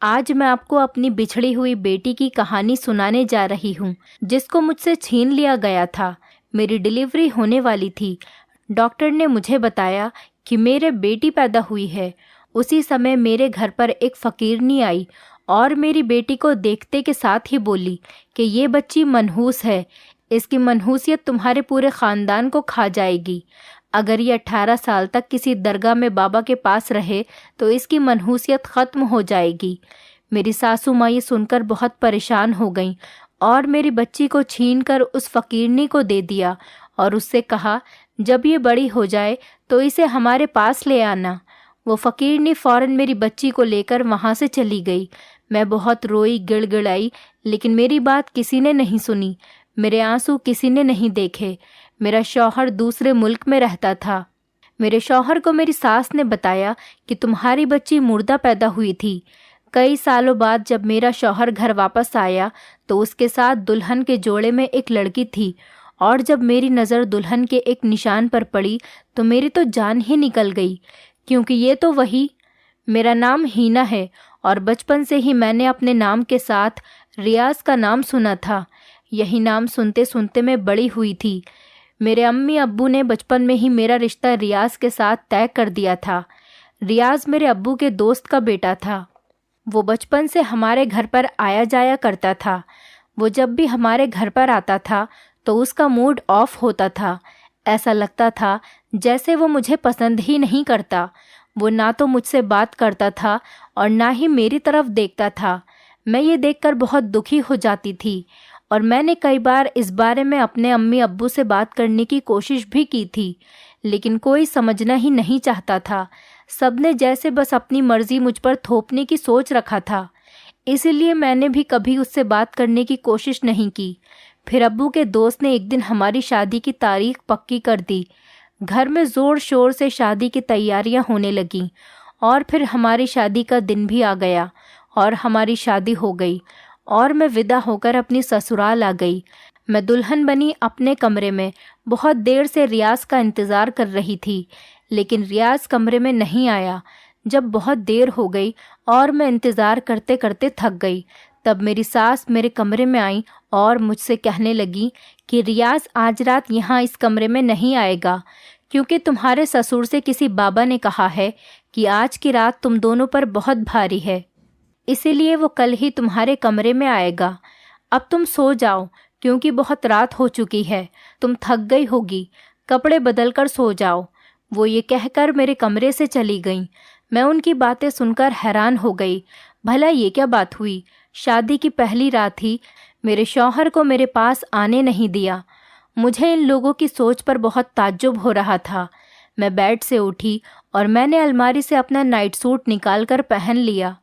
आज मैं आपको अपनी बिछड़ी हुई बेटी की कहानी सुनाने जा रही हूँ, जिसको मुझसे छीन लिया गया था। मेरी डिलीवरी होने वाली थी। डॉक्टर ने मुझे बताया कि मेरे बेटी पैदा हुई है। उसी समय मेरे घर पर एक फकीरनी आई और मेरी बेटी को देखते के साथ ही बोली कि ये बच्ची मनहूस है, इसकी मनहूसियत तुम्हारे पूरे ख़ानदान को खा जाएगी। अगर ये 18 साल तक किसी दरगाह में बाबा के पास रहे तो इसकी मनहूसियत ख़त्म हो जाएगी। मेरी सासू माँ ये सुनकर बहुत परेशान हो गईं और मेरी बच्ची को छीनकर उस फकीरनी को दे दिया और उससे कहा, जब ये बड़ी हो जाए तो इसे हमारे पास ले आना। वो फकीरनी फ़ौरन मेरी बच्ची को लेकर वहाँ से चली गई। मैं बहुत रोई गिड़गिड़ाई, लेकिन मेरी बात किसी ने नहीं सुनी। मेरे आंसू किसी ने नहीं देखे। मेरा शौहर दूसरे मुल्क में रहता था। मेरे शौहर को मेरी सास ने बताया कि तुम्हारी बच्ची मुर्दा पैदा हुई थी। कई सालों बाद जब मेरा शौहर घर वापस आया तो उसके साथ दुल्हन के जोड़े में एक लड़की थी, और जब मेरी नज़र दुल्हन के एक निशान पर पड़ी तो मेरी तो जान ही निकल गई, क्योंकि ये तो वही। मेरा नाम हीना है और बचपन से ही मैंने अपने नाम के साथ रियाज का नाम सुना था। यही नाम सुनते सुनते मैं बड़ी हुई थी। मेरे अम्मी अब्बू ने बचपन में ही मेरा रिश्ता रियाज के साथ तय कर दिया था। रियाज मेरे अब्बू के दोस्त का बेटा था। वो बचपन से हमारे घर पर आया जाया करता था। वो जब भी हमारे घर पर आता था तो उसका मूड ऑफ होता था। ऐसा लगता था जैसे वो मुझे पसंद ही नहीं करता। वो ना तो मुझसे बात करता था और ना ही मेरी तरफ देखता था। मैं ये देखकर बहुत दुखी हो जाती थी और मैंने कई बार इस बारे में अपने अम्मी अब्बू से बात करने की कोशिश भी की थी, लेकिन कोई समझना ही नहीं चाहता था। सबने जैसे बस अपनी मर्जी मुझ पर थोपने की सोच रखा था। इसीलिए मैंने भी कभी उससे बात करने की कोशिश नहीं की। फिर अब्बू के दोस्त ने एक दिन हमारी शादी की तारीख पक्की कर दी। घर में ज़ोर शोर से शादी की तैयारियां होने लगीं और फिर हमारी शादी का दिन भी आ गया और हमारी शादी हो गई और मैं विदा होकर अपनी ससुराल आ गई। मैं दुल्हन बनी अपने कमरे में बहुत देर से रियाज का इंतज़ार कर रही थी, लेकिन रियाज कमरे में नहीं आया। जब बहुत देर हो गई और मैं इंतज़ार करते करते थक गई, तब मेरी सास मेरे कमरे में आई और मुझसे कहने लगी कि रियाज आज रात यहाँ इस कमरे में नहीं आएगा, क्योंकि तुम्हारे ससुर से किसी बाबा ने कहा है कि आज की रात तुम दोनों पर बहुत भारी है, इसीलिए वो कल ही तुम्हारे कमरे में आएगा। अब तुम सो जाओ, क्योंकि बहुत रात हो चुकी है, तुम थक गई होगी, कपड़े बदल कर सो जाओ। वो ये कहकर मेरे कमरे से चली गईं। मैं उनकी बातें सुनकर हैरान हो गई। भला ये क्या बात हुई? शादी की पहली रात ही मेरे शौहर को मेरे पास आने नहीं दिया। मुझे इन लोगों की सोच पर बहुत ताज्जुब हो रहा था। मैं बेड से उठी और मैंने अलमारी से अपना नाइट सूट निकाल कर पहन लिया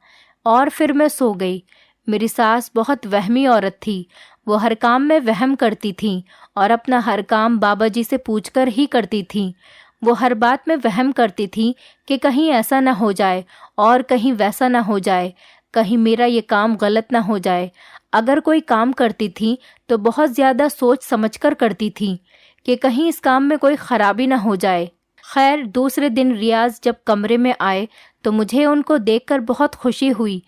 और फिर मैं सो गई। मेरी सास बहुत वहमी औरत थी। वो हर काम में वहम करती थी और अपना हर काम बाबा जी से पूछकर ही करती थी। वो हर बात में वहम करती थी कि कहीं ऐसा ना हो जाए और कहीं वैसा ना हो जाए, कहीं मेरा ये काम गलत ना हो जाए। अगर कोई काम करती थी तो बहुत ज़्यादा सोच समझकर करती थी कि कहीं इस काम में कोई ख़राबी ना हो जाए। खैर, दूसरे दिन रियाज जब कमरे में आए तो मुझे उनको देखकर बहुत खुशी हुई,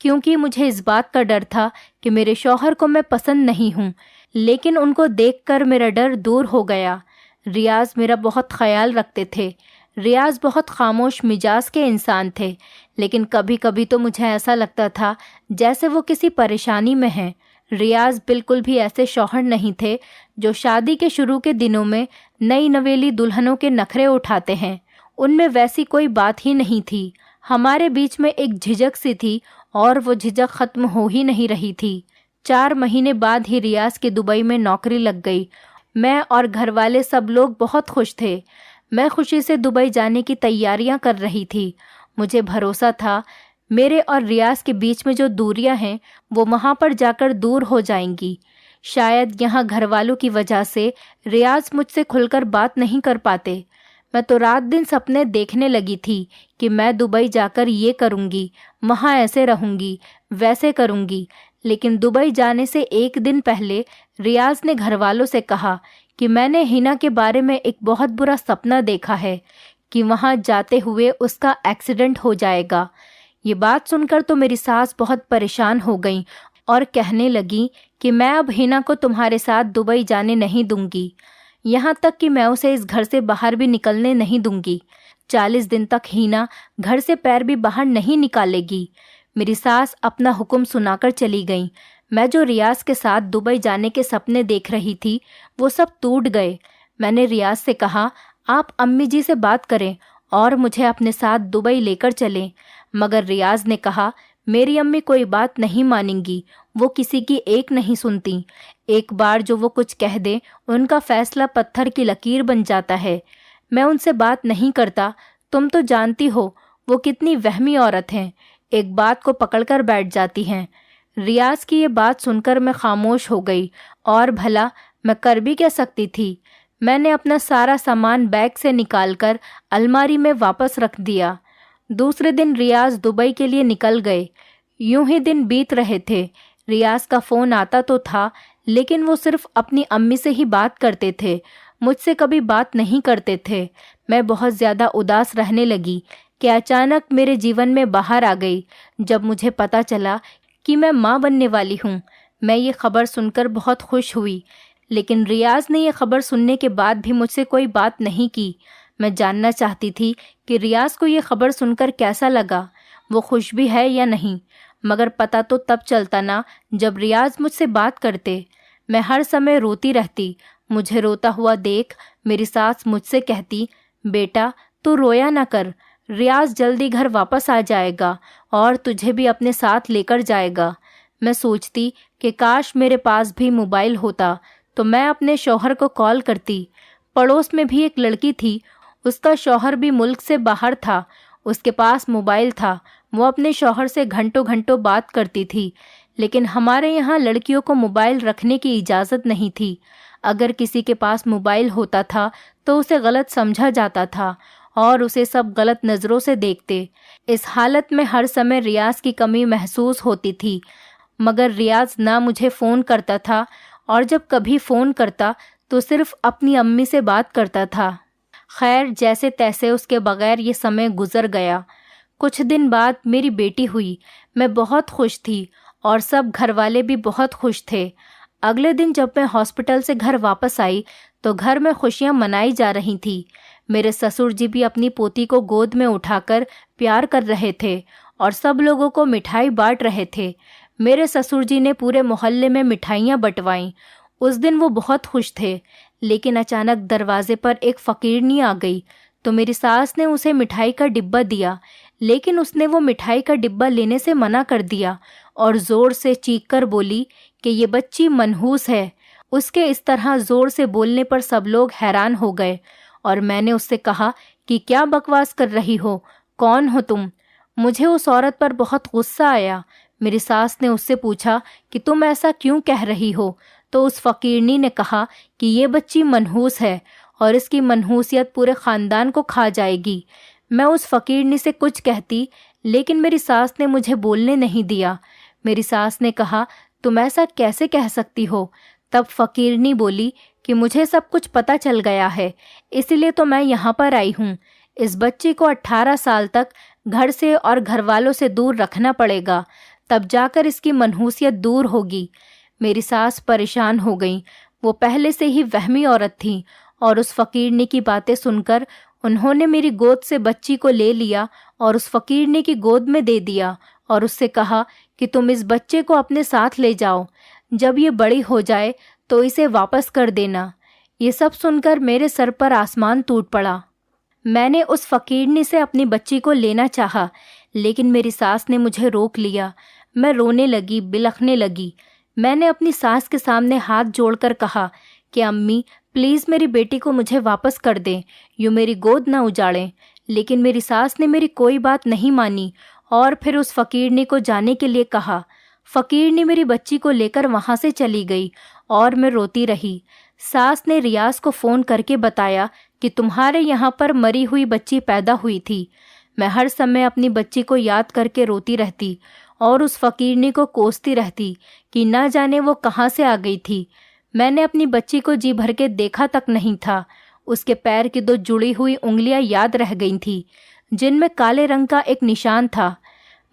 क्योंकि मुझे इस बात का डर था कि मेरे शौहर को मैं पसंद नहीं हूँ, लेकिन उनको देखकर मेरा डर दूर हो गया। रियाज मेरा बहुत ख्याल रखते थे। रियाज बहुत खामोश मिजाज के इंसान थे, लेकिन कभी कभी तो मुझे ऐसा लगता था जैसे वो किसी परेशानी में हैं। रियाज बिल्कुल भी ऐसे शौहर नहीं थे जो शादी के शुरू के दिनों में नई नवेली दुल्हनों के नखरे उठाते हैं। उनमें वैसी कोई बात ही नहीं थी। हमारे बीच में एक झिझक सी थी और वो झिझक खत्म हो ही नहीं रही थी। 4 महीने बाद ही रियाज की दुबई में नौकरी लग गई। मैं और घर वाले सब लोग बहुत खुश थे। मैं खुशी से दुबई जाने की तैयारियां कर रही थी। मुझे भरोसा था मेरे और रियाज के बीच में जो दूरियां हैं वो वहां पर जाकर दूर हो जाएंगी। शायद यहाँ घर वालों की वजह से रियाज मुझसे खुलकर बात नहीं कर पाते। मैं तो रात दिन सपने देखने लगी थी कि मैं दुबई जाकर ये करूँगी, वहाँ ऐसे रहूँगी, वैसे करूँगी। लेकिन दुबई जाने से एक दिन पहले रियाज ने घर वालों से कहा कि मैंने हिना के बारे में एक बहुत बुरा सपना देखा है कि वहाँ जाते हुए उसका एक्सीडेंट हो जाएगा। ये बात सुनकर तो मेरी सास बहुत परेशान हो गई और कहने लगी कि मैं अब हिना को तुम्हारे साथ दुबई जाने नहीं दूंगी, यहाँ तक कि मैं उसे इस घर से बाहर भी निकलने नहीं दूंगी। 40 दिन तक हिना घर से पैर भी बाहर नहीं निकालेगी। मेरी सास अपना हुक्म सुनाकर चली गई। मैं जो रियाज के साथ दुबई जाने के सपने देख रही थी वो सब टूट गए। मैंने रियाज से कहा, आप अम्मी जी से बात करें और मुझे अपने साथ दुबई लेकर चलें। मगर रियाज ने कहा, मेरी अम्मी कोई बात नहीं मानेंगी, वो किसी की एक नहीं सुनती। एक बार जो वो कुछ कह दे उनका फैसला पत्थर की लकीर बन जाता है। मैं उनसे बात नहीं करता। तुम तो जानती हो वो कितनी वहमी औरत हैं, एक बात को पकड़कर बैठ जाती हैं। रियाज की ये बात सुनकर मैं खामोश हो गई और भला मैं कर भी क्या सकती थी। मैंने अपना सारा सामान बैग से निकालकर अलमारी में वापस रख दिया। दूसरे दिन रियाज दुबई के लिए निकल गए। यूं ही दिन बीत रहे थे। रियाज का फ़ोन आता तो था, लेकिन वो सिर्फ अपनी अम्मी से ही बात करते थे, मुझसे कभी बात नहीं करते थे। मैं बहुत ज़्यादा उदास रहने लगी कि अचानक मेरे जीवन में बाहर आ गई जब मुझे पता चला कि मैं माँ बनने वाली हूँ। मैं ये खबर सुनकर बहुत खुश हुई, लेकिन रियाज ने यह खबर सुनने के बाद भी मुझसे कोई बात नहीं की। मैं जानना चाहती थी कि रियाज को ये खबर सुनकर कैसा लगा, वो खुश भी है या नहीं। मगर पता तो तब चलता ना जब रियाज मुझसे बात करते। मैं हर समय रोती रहती। मुझे रोता हुआ देख मेरी सास मुझसे कहती, बेटा तू रोया ना कर, रियाज जल्दी घर वापस आ जाएगा और तुझे भी अपने साथ लेकर जाएगा। मैं सोचती कि काश मेरे पास भी मोबाइल होता तो मैं अपने शौहर को कॉल करती। पड़ोस में भी एक लड़की थी, उसका शौहर भी मुल्क से बाहर था, उसके पास मोबाइल था, वो अपने शौहर से घंटों घंटों बात करती थी। लेकिन हमारे यहाँ लड़कियों को मोबाइल रखने की इजाज़त नहीं थी। अगर किसी के पास मोबाइल होता था तो उसे गलत समझा जाता था और उसे सब गलत नज़रों से देखते। इस हालत में हर समय रियाज की कमी महसूस होती थी। मगर रियाज ना मुझे फ़ोन करता था और जब कभी फ़ोन करता तो सिर्फ अपनी अम्मी से बात करता था। खैर, जैसे तैसे उसके बगैर ये समय गुजर गया। कुछ दिन बाद मेरी बेटी हुई। मैं बहुत खुश थी और सब घर वाले भी बहुत खुश थे। अगले दिन जब मैं हॉस्पिटल से घर वापस आई तो घर में खुशियां मनाई जा रही थी। मेरे ससुर जी भी अपनी पोती को गोद में उठाकर प्यार कर रहे थे और सब लोगों को मिठाई बांट रहे थे। मेरे ससुर जी ने पूरे मोहल्ले में मिठाइयाँ बंटवाईं। उस दिन वो बहुत खुश थे, लेकिन अचानक दरवाजे पर एक फ़कीरनी आ गई तो मेरी सास ने उसे मिठाई का डिब्बा दिया, लेकिन उसने वो मिठाई का डिब्बा लेने से मना कर दिया और ज़ोर से चीख कर बोली कि ये बच्ची मनहूस है। उसके इस तरह ज़ोर से बोलने पर सब लोग हैरान हो गए और मैंने उससे कहा कि क्या बकवास कर रही हो, कौन हो तुम? मुझे उस औरत पर बहुत गुस्सा आया। मेरी सास ने उससे पूछा कि तुम ऐसा क्यों कह रही हो? तो उस फ़कीरनी ने कहा कि ये बच्ची मनहूस है और इसकी मनहूसियत पूरे ख़ानदान को खा जाएगी। मैं उस फ़कीरनी से कुछ कहती, लेकिन मेरी सास ने मुझे बोलने नहीं दिया। मेरी सास ने कहा, तुम ऐसा कैसे कह सकती हो? तब फ़कीरनी बोली कि मुझे सब कुछ पता चल गया है, इसलिए तो मैं यहाँ पर आई हूँ। इस बच्ची को 18 साल तक घर से और घर वालों से दूर रखना पड़ेगा, तब जाकर इसकी मनहूसियत दूर होगी। मेरी सास परेशान हो गई। वो पहले से ही वहमी औरत थी और उस फ़कीरनी की बातें सुनकर उन्होंने मेरी गोद से बच्ची को ले लिया और उस फ़कीरनी की गोद में दे दिया और उससे कहा कि तुम इस बच्चे को अपने साथ ले जाओ, जब ये बड़ी हो जाए तो इसे वापस कर देना। ये सब सुनकर मेरे सर पर आसमान टूट पड़ा। मैंने उस फ़कीरनी से अपनी बच्ची को लेना चाहा, लेकिन मेरी सास ने मुझे रोक लिया। मैं रोने लगी, बिलखने लगी। मैंने अपनी सास के सामने हाथ जोड़कर कहा कि अम्मी प्लीज़ मेरी बेटी को मुझे वापस कर दें, यूँ मेरी गोद ना उजाड़ें। लेकिन मेरी सास ने मेरी कोई बात नहीं मानी और फिर उस फ़कीरनी को जाने के लिए कहा। फ़कीरनी मेरी बच्ची को लेकर वहाँ से चली गई और मैं रोती रही। सास ने रियाज को फ़ोन करके बताया कि तुम्हारे यहाँ पर मरी हुई बच्ची पैदा हुई थी। मैं हर समय अपनी बच्ची को याद करके रोती रहती और उस फ़कीरनी को कोसती रहती कि ना जाने वो कहाँ से आ गई थी। मैंने अपनी बच्ची को जी भर के देखा तक नहीं था। उसके पैर की 2 जुड़ी हुई उंगलियां याद रह गई थी, जिनमें काले रंग का एक निशान था।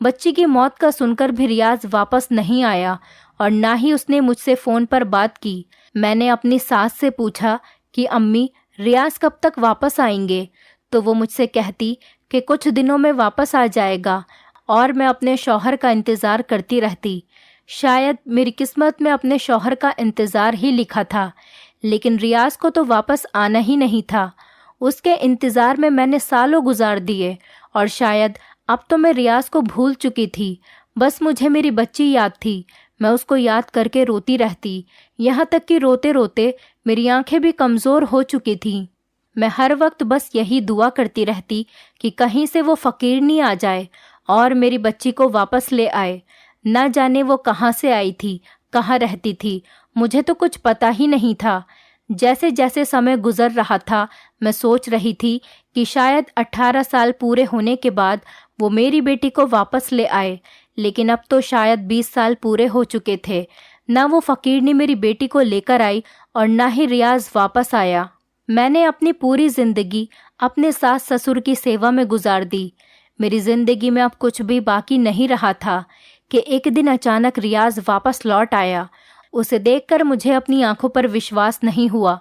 बच्ची की मौत का सुनकर भी रियाज वापस नहीं आया और ना ही उसने मुझसे फ़ोन पर बात की। मैंने अपनी सास से पूछा कि अम्मी, रियाज कब तक वापस आएंगे? तो वो मुझसे कहती कि कुछ दिनों में वापस आ जाएगा और मैं अपने शौहर का इंतज़ार करती रहती। शायद मेरी किस्मत में अपने शौहर का इंतज़ार ही लिखा था, लेकिन रियाज को तो वापस आना ही नहीं था। उसके इंतज़ार में मैंने सालों गुजार दिए और शायद अब तो मैं रियाज को भूल चुकी थी। बस मुझे मेरी बच्ची याद थी। मैं उसको याद करके रोती रहती, यहाँ तक कि रोते रोते मेरी आंखें भी कमज़ोर हो चुकी थीं। मैं हर वक्त बस यही दुआ करती रहती कि कहीं से वो फ़कीरनी आ जाए और मेरी बच्ची को वापस ले आए। ना जाने वो कहाँ से आई थी, कहाँ रहती थी, मुझे तो कुछ पता ही नहीं था। जैसे जैसे समय गुजर रहा था, मैं सोच रही थी कि शायद 18 साल पूरे होने के बाद वो मेरी बेटी को वापस ले आए, लेकिन अब तो शायद 20 साल पूरे हो चुके थे। ना वो फ़कीरनी मेरी बेटी को लेकर आई और ना ही रियाज वापस आया। मैंने अपनी पूरी ज़िंदगी अपने सास ससुर की सेवा में गुजार दी। मेरी ज़िंदगी में अब कुछ भी बाकी नहीं रहा था कि एक दिन अचानक रियाज वापस लौट आया। उसे देखकर मुझे अपनी आंखों पर विश्वास नहीं हुआ।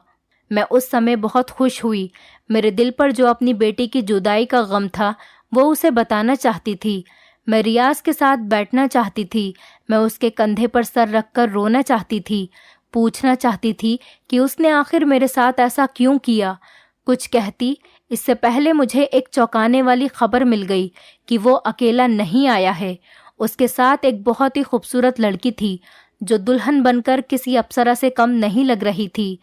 मैं उस समय बहुत खुश हुई। मेरे दिल पर जो अपनी बेटी की जुदाई का गम था, वो उसे बताना चाहती थी। मैं रियाज के साथ बैठना चाहती थी। मैं उसके कंधे पर सर रखकर रोना चाहती थी। पूछना चाहती थी कि उसने आखिर मेरे साथ ऐसा क्यों किया। कुछ कहती, इससे पहले मुझे एक चौंकाने वाली खबर मिल गई कि वो अकेला नहीं आया है। उसके साथ एक बहुत ही खूबसूरत लड़की थी जो दुल्हन बनकर किसी अप्सरा से कम नहीं लग रही थी।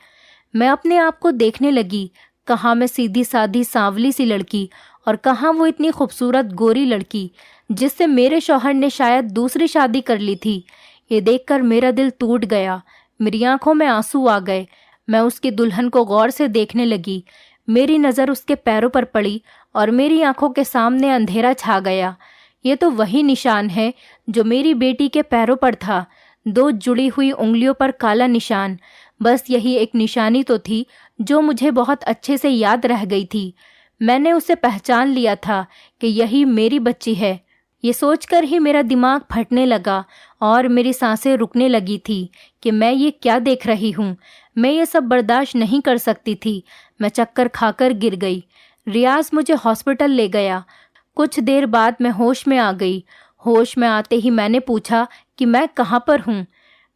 मैं अपने आप को देखने लगी, कहाँ मैं सीधी सादी सांवली सी लड़की और कहाँ वो इतनी खूबसूरत गोरी लड़की जिससे मेरे शौहर ने शायद दूसरी शादी कर ली थी। ये देखकर मेरा दिल टूट गया। मेरी आंखों में आंसू आ गए। मैं उसकी दुल्हन को गौर से देखने लगी। मेरी नज़र उसके पैरों पर पड़ी और मेरी आंखों के सामने अंधेरा छा गया। ये तो वही निशान है जो मेरी बेटी के पैरों पर था, 2 जुड़ी हुई उंगलियों पर काला निशान। बस यही एक निशानी तो थी जो मुझे बहुत अच्छे से याद रह गई थी। मैंने उसे पहचान लिया था कि यही मेरी बच्ची है। ये सोचकर ही मेरा दिमाग फटने लगा और मेरी सांसें रुकने लगी थी कि मैं ये क्या देख रही हूँ। मैं ये सब बर्दाश्त नहीं कर सकती थी। मैं चक्कर खाकर गिर गई। रियाज मुझे हॉस्पिटल ले गया। कुछ देर बाद मैं होश में आ गई। होश में आते ही मैंने पूछा कि मैं कहाँ पर हूँ।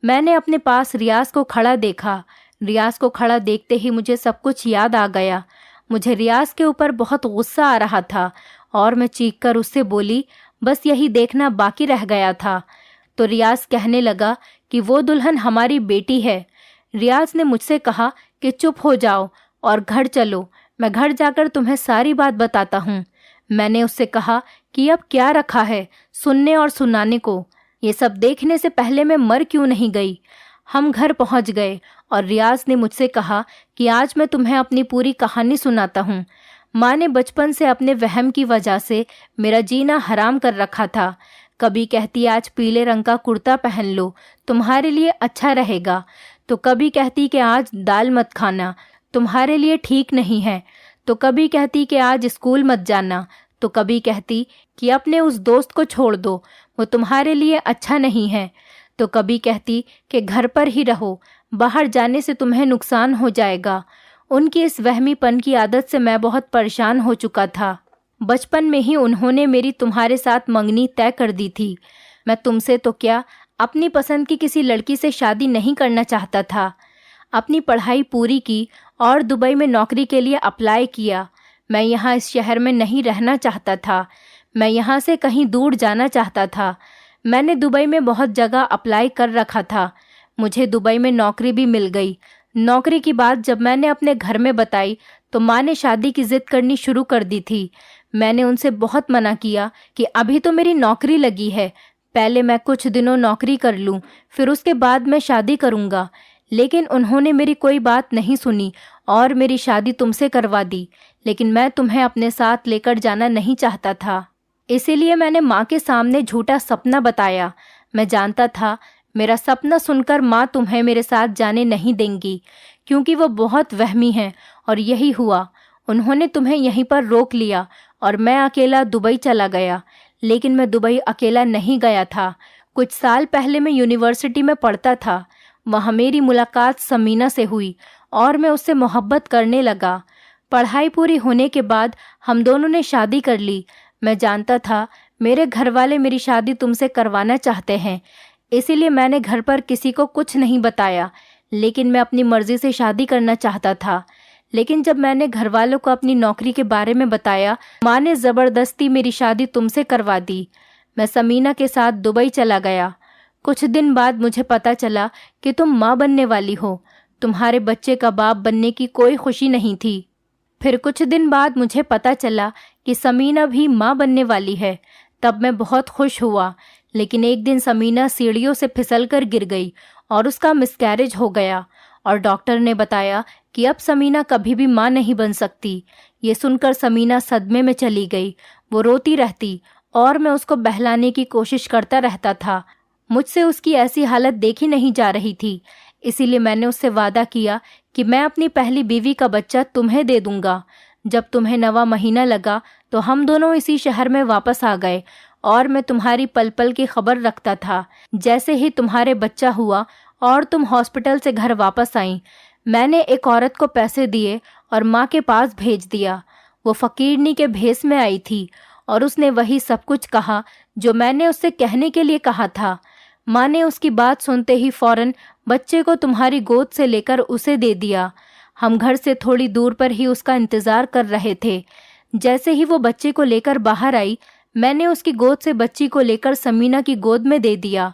मैंने अपने पास रियाज को खड़ा देखा। रियाज को खड़ा देखते ही मुझे सब कुछ याद आ गया। मुझे रियाज के ऊपर बहुत गुस्सा आ रहा था और मैं चीखकर उससे बोली, बस यही देखना बाकी रह गया था। तो रियाज कहने लगा कि वो दुल्हन हमारी बेटी है। रियाज ने मुझसे कहा कि चुप हो जाओ और घर चलो, मैं घर जाकर तुम्हें सारी बात बताता हूँ। मैंने उससे कहा कि अब क्या रखा है सुनने और सुनाने को। ये सब देखने से पहले मैं मर क्यों नहीं गई। हम घर पहुंच गए और रियाज ने मुझसे कहा कि आज मैं तुम्हें अपनी पूरी कहानी सुनाता हूँ। माँ ने बचपन से अपने वहम की वजह से मेरा जीना हराम कर रखा था। कभी कहती आज पीले रंग का कुर्ता पहन लो, तुम्हारे लिए अच्छा रहेगा, तो कभी कहती कि आज दाल मत खाना, तुम्हारे लिए ठीक नहीं है, तो कभी कहती कि आज स्कूल मत जाना, तो कभी कहती कि अपने उस दोस्त को छोड़ दो, वो तुम्हारे लिए अच्छा नहीं है, तो कभी कहती कि घर पर ही रहो, बाहर जाने से तुम्हें नुकसान हो जाएगा। उनकी इस वहमीपन की आदत से मैं बहुत परेशान हो चुका था। बचपन में ही उन्होंने मेरी तुम्हारे साथ मंगनी तय कर दी थी। मैं तुमसे तो क्या, अपनी पसंद की किसी लड़की से शादी नहीं करना चाहता था। अपनी पढ़ाई पूरी की और दुबई में नौकरी के लिए अप्लाई किया। मैं यहाँ इस शहर में नहीं रहना चाहता था। मैं यहाँ से कहीं दूर जाना चाहता था। मैंने दुबई में बहुत जगह अप्लाई कर रखा था। मुझे दुबई में नौकरी भी मिल गई। नौकरी की बात जब मैंने अपने घर में बताई तो माँ ने शादी की जिद करनी शुरू कर दी थी। मैंने उनसे बहुत मना किया कि अभी तो मेरी नौकरी लगी है, पहले मैं कुछ दिनों नौकरी कर लूँ, फिर उसके बाद मैं शादी करूँगा। लेकिन उन्होंने मेरी कोई बात नहीं सुनी और मेरी शादी तुमसे करवा दी। लेकिन मैं तुम्हें अपने साथ लेकर जाना नहीं चाहता था, इसीलिए मैंने माँ के सामने झूठा सपना बताया। मैं जानता था मेरा सपना सुनकर माँ तुम्हें मेरे साथ जाने नहीं देंगी, क्योंकि वो बहुत वहमी हैं, और यही हुआ। उन्होंने तुम्हें यहीं पर रोक लिया और मैं अकेला दुबई चला गया। लेकिन मैं दुबई अकेला नहीं गया था। कुछ साल पहले मैं यूनिवर्सिटी में पढ़ता था। वहाँ मेरी मुलाकात समीना से हुई और मैं उससे मोहब्बत करने लगा। पढ़ाई पूरी होने के बाद हम दोनों ने शादी कर ली। मैं जानता था मेरे घर वाले मेरी शादी तुमसे करवाना चाहते हैं, इसीलिए मैंने घर पर किसी को कुछ नहीं बताया, लेकिन मैं अपनी मर्जी से शादी करना चाहता था। लेकिन जब मैंने घर वालों को अपनी नौकरी के बारे में बताया, माँ ने ज़बरदस्ती मेरी शादी तुमसे करवा दी। मैं समीना के साथ दुबई चला गया। कुछ दिन बाद मुझे पता चला कि तुम माँ बनने वाली हो। तुम्हारे बच्चे का बाप बनने की कोई खुशी नहीं थी। फिर कुछ दिन बाद मुझे पता चला कि समीना भी माँ बनने वाली है। तब मैं बहुत खुश हुआ, लेकिन एक दिन समीना सीढ़ियों से फिसलकर गिर गई और उसका मिसकैरेज हो गया और डॉक्टर ने बताया कि अब समीना कभी भी माँ नहीं बन सकती। ये सुनकर समीना सदमे में चली गई। वो रोती रहती और मैं उसको बहलाने की कोशिश करता रहता था। मुझसे उसकी ऐसी हालत देखी नहीं जा रही थी, इसीलिए मैंने उससे वादा किया कि मैं अपनी पहली बीवी का बच्चा तुम्हें दे दूंगा। जब तुम्हें 9वां महीना लगा तो हम दोनों इसी शहर में वापस आ गए और मैं तुम्हारी पल पल की खबर रखता था। जैसे ही तुम्हारे बच्चा हुआ और तुम हॉस्पिटल से घर वापस आई, मैंने एक औरत को पैसे दिए और माँ के पास भेज दिया। वो फकीरनी के भेस में आई थी और उसने वही सब कुछ कहा जो मैंने उससे कहने के लिए कहा था। माँ ने उसकी बात सुनते ही फौरन बच्चे को तुम्हारी गोद से लेकर उसे दे दिया। हम घर से थोड़ी दूर पर ही उसका इंतज़ार कर रहे थे। जैसे ही वो बच्चे को लेकर बाहर आई, मैंने उसकी गोद से बच्ची को लेकर समीना की गोद में दे दिया।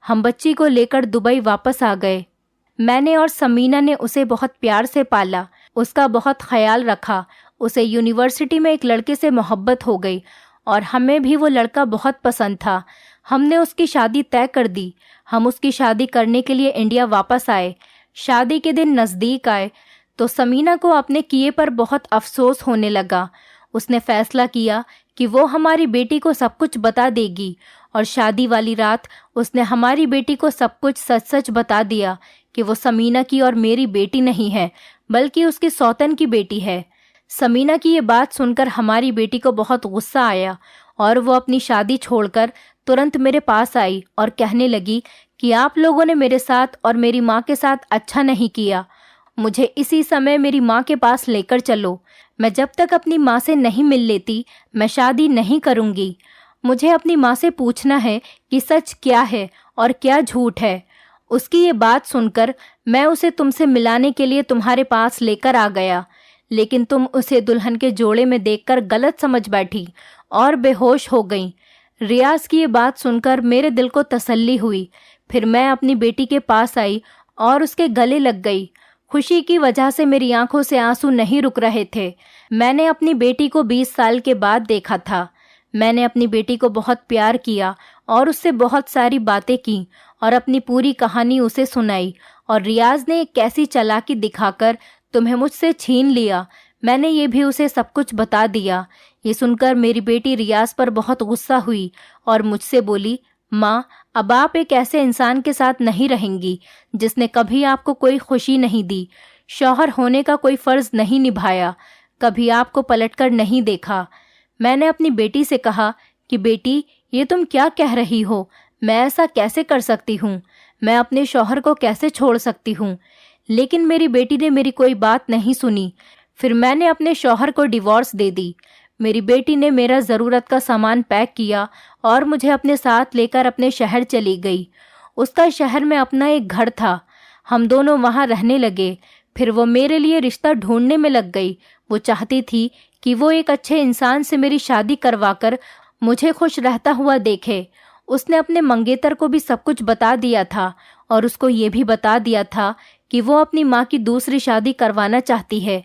हम बच्ची को लेकर दुबई वापस आ गए। मैंने और समीना ने उसे बहुत प्यार से पाला, उसका बहुत ख्याल रखा। उसे यूनिवर्सिटी में एक लड़के से मोहब्बत हो गई और हमें भी वो लड़का बहुत पसंद था। हमने उसकी शादी तय कर दी। हम उसकी शादी करने के लिए इंडिया वापस आए। शादी के दिन नज़दीक आए तो समीना को अपने किए पर बहुत अफसोस होने लगा। उसने फैसला किया कि वो हमारी बेटी को सब कुछ बता देगी और शादी वाली रात उसने हमारी बेटी को सब कुछ सच सच बता दिया कि वो समीना की और मेरी बेटी नहीं है, बल्कि उसकी सौतन की बेटी है। समीना की ये बात सुनकर हमारी बेटी को बहुत गुस्सा आया और वो अपनी शादी छोड़कर तुरंत मेरे पास आई और कहने लगी कि आप लोगों ने मेरे साथ और मेरी माँ के साथ अच्छा नहीं किया। मुझे इसी समय मेरी माँ के पास लेकर चलो। मैं जब तक अपनी माँ से नहीं मिल लेती, मैं शादी नहीं करूँगी। मुझे अपनी माँ से पूछना है कि सच क्या है और क्या झूठ है। उसकी ये बात सुनकर मैं उसे तुमसे मिलाने के लिए तुम्हारे पास लेकर आ गया, लेकिन तुम उसे दुल्हन के जोड़े में देखकर गलत समझ बैठी और बेहोश हो गई। रियाज की ये बात सुनकर मेरे दिल को तसल्ली हुई। फिर मैं अपनी बेटी के पास आई और उसके गले लग गई। खुशी की वजह से मेरी आंखों से आंसू नहीं रुक रहे थे। मैंने अपनी बेटी को 20 साल के बाद देखा था। मैंने अपनी बेटी को बहुत प्यार किया और उससे बहुत सारी बातें की और अपनी पूरी कहानी उसे सुनाई। और रियाज ने एक कैसी चालाकी दिखाकर तुम्हें मुझसे छीन लिया, मैंने ये भी उसे सब कुछ बता दिया। ये सुनकर मेरी बेटी रियाज पर बहुत गुस्सा हुई और मुझसे बोली, माँ, अब आप एक ऐसे इंसान के साथ नहीं रहेंगी जिसने कभी आपको कोई खुशी नहीं दी, शौहर होने का कोई फ़र्ज़ नहीं निभाया, कभी आपको पलटकर नहीं देखा। मैंने अपनी बेटी से कहा कि बेटी, ये तुम क्या कह रही हो? मैं ऐसा कैसे कर सकती हूँ? मैं अपने शौहर को कैसे छोड़ सकती हूँ? लेकिन मेरी बेटी ने मेरी कोई बात नहीं सुनी। फिर मैंने अपने शौहर को डिवोर्स दे दी। मेरी बेटी ने मेरा ज़रूरत का सामान पैक किया और मुझे अपने साथ लेकर अपने शहर चली गई। उसका शहर में अपना एक घर था। हम दोनों वहाँ रहने लगे। फिर वो मेरे लिए रिश्ता ढूंढने में लग गई। वो चाहती थी कि वो एक अच्छे इंसान से मेरी शादी करवाकर मुझे खुश रहता हुआ देखे। उसने अपने मंगेतर को भी सब कुछ बता दिया था और उसको ये भी बता दिया था कि वो अपनी माँ की दूसरी शादी करवाना चाहती है।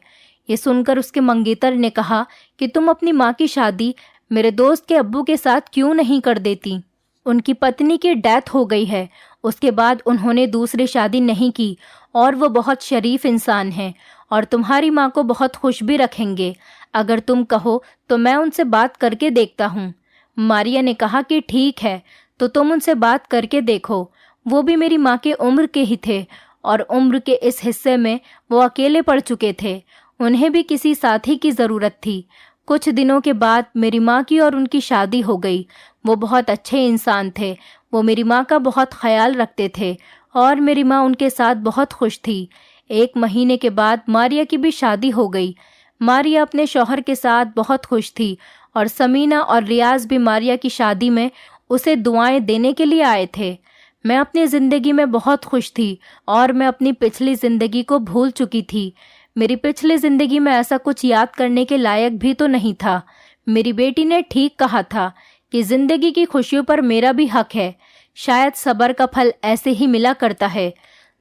ये सुनकर उसके मंगेतर ने कहा कि तुम अपनी माँ की शादी मेरे दोस्त के अब्बू के साथ क्यों नहीं कर देती? उनकी पत्नी की डेथ हो गई है। उसके बाद उन्होंने दूसरी शादी नहीं की और वो बहुत शरीफ इंसान हैं और तुम्हारी माँ को बहुत खुश भी रखेंगे। अगर तुम कहो तो मैं उनसे बात करके देखता हूँ। मारिया ने कहा कि ठीक है, तो तुम उनसे बात करके देखो। वो भी मेरी माँ के उम्र के ही थे और उम्र के इस हिस्से में वो अकेले पड़ चुके थे। उन्हें भी किसी साथी की ज़रूरत थी। कुछ दिनों के बाद मेरी माँ की और उनकी शादी हो गई। वो बहुत अच्छे इंसान थे। वो मेरी माँ का बहुत ख्याल रखते थे और मेरी माँ उनके साथ बहुत खुश थी। 1 महीने के बाद मारिया की भी शादी हो गई। मारिया अपने शौहर के साथ बहुत खुश थी और समीना और रियाज भी मारिया की शादी में उसे दुआएं देने के लिए आए थे। मैं अपनी ज़िंदगी में बहुत खुश थी और मैं अपनी पिछली ज़िंदगी को भूल चुकी थी। मेरी पिछली ज़िंदगी में ऐसा कुछ याद करने के लायक भी तो नहीं था। मेरी बेटी ने ठीक कहा था कि ज़िंदगी की खुशियों पर मेरा भी हक है। शायद सब्र का फल ऐसे ही मिला करता है।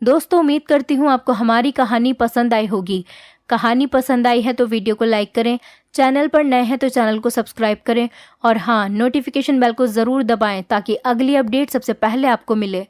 दोस्तों, उम्मीद करती हूँ आपको हमारी कहानी पसंद आई होगी। कहानी पसंद आई है तो वीडियो को लाइक करें, चैनल पर नए हैं तो चैनल को सब्सक्राइब करें और हाँ, नोटिफिकेशन बेल को ज़रूर दबाएं ताकि अगली अपडेट सबसे पहले आपको मिले।